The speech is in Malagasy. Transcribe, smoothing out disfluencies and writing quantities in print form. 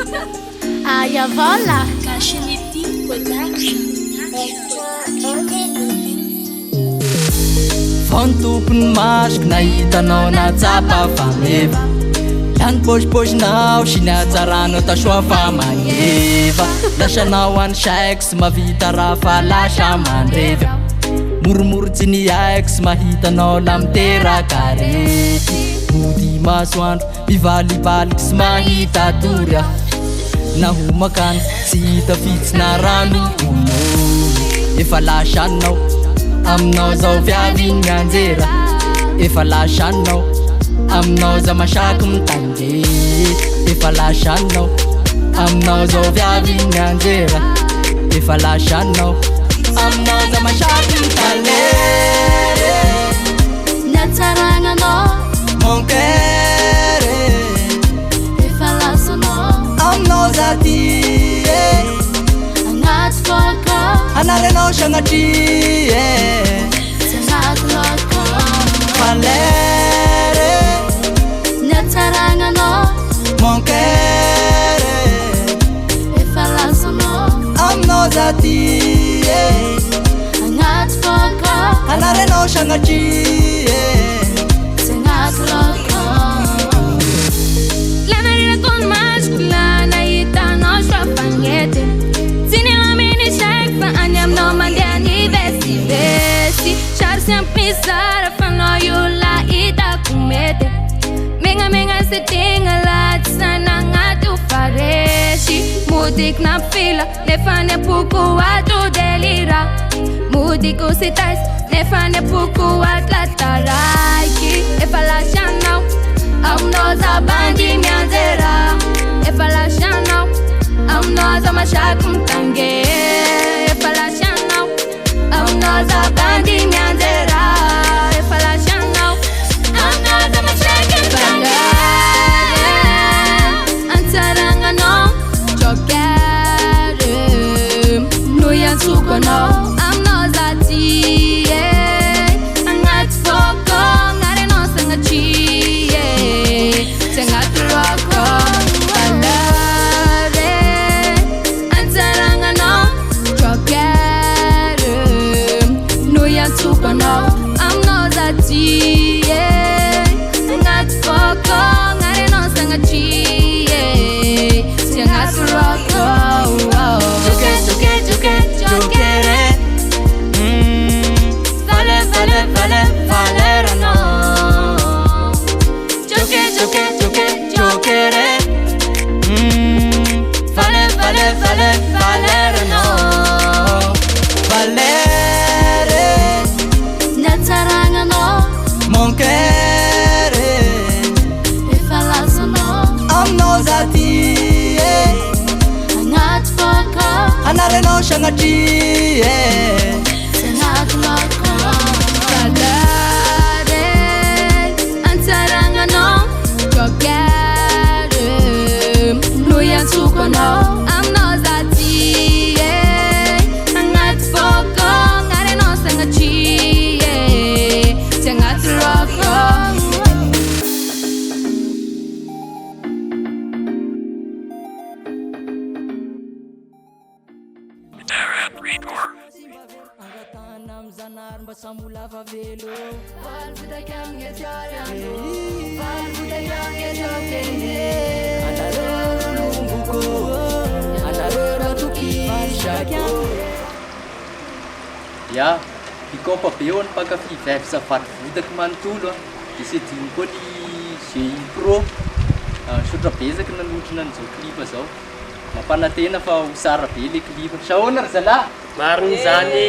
Aya vola Cashinity Production. Fantopony masoko nahitanao natsapa fa meva Lany pôzipôzinao sy ny hatsaranao tasoa fa magneva Lasanao any sexe mavita raha fa lasa mandrevy Moromorotsy ny ex mahitanao la miteraka arety Mody masoandro mivalibaliky sy mahita tory Nahomakany sy hita fitsina rano Efa lasanao aminao zao viaviny anjera Efa lasanao aminao za masaky mitande Efa lasanao aminao zao viaviny anjera Efa lasanao aminao za masaky mitande Natsaragnanao Mon cœur Efa lasanao aminao za ty Agnaty fôko Anaranao sagnatry Tsy agnaty lôko Valere Natsaragnanao Mon cœur Efa lasanao aminao za ty Agnaty fôko Anaranao sagnatry Tsy agnaty lôko Lanarina con mascola nahitanao soa fagnety Tsy ny aminy shake fa any aminao mandeha anivesivesy Sary sempre mizara fa anao io la hitako mety Megnamegna se tegna la tsy sanagnaty ho faresy Modiky nampifila nefa ny apoko ato delira Modiky se tais nefa ny apoko ato lataraiky Efa lasanao aminao za bandy mianjera Efa lasanao aminao za masaky mitange Efa lasanao aminao za bandy mianjera Efa lasanao aminao za masaky mitange Antsaragnanao jokere No iantsokonao aminao za ty Agnaty fôko agnaranao sagnatry Tsy agnaty lôko Valere Antsaragnanao jokere No iantsokonao aminao za ty Agnaty fôko agnaranao sagnatry Tsy agnaty lôko Jokere Valera no Jokere Valera no Valere Natsaragnanao Mon cœur Efa lasanao aminao za ty Agnaty fôko Anaranao sagnatry Tsy agnaty lôko Valere Antsaragnanao jokere No iantsokonao aminao za ty Agnaty fôko agnaranao sagnatry Tsy agnaty lôko Angatana amizanary mba samolava velo Anarolongoko Anaroratoky Ya, ikopa be eo ny mpakafy vevy safary votaky manontolo Dia sy dino koa ny GI Pro Sotra bezaky nanotrina an'izao klipa zao Mampanantena fa ho sara be le klipa Sahoana ry zala? Mariny zany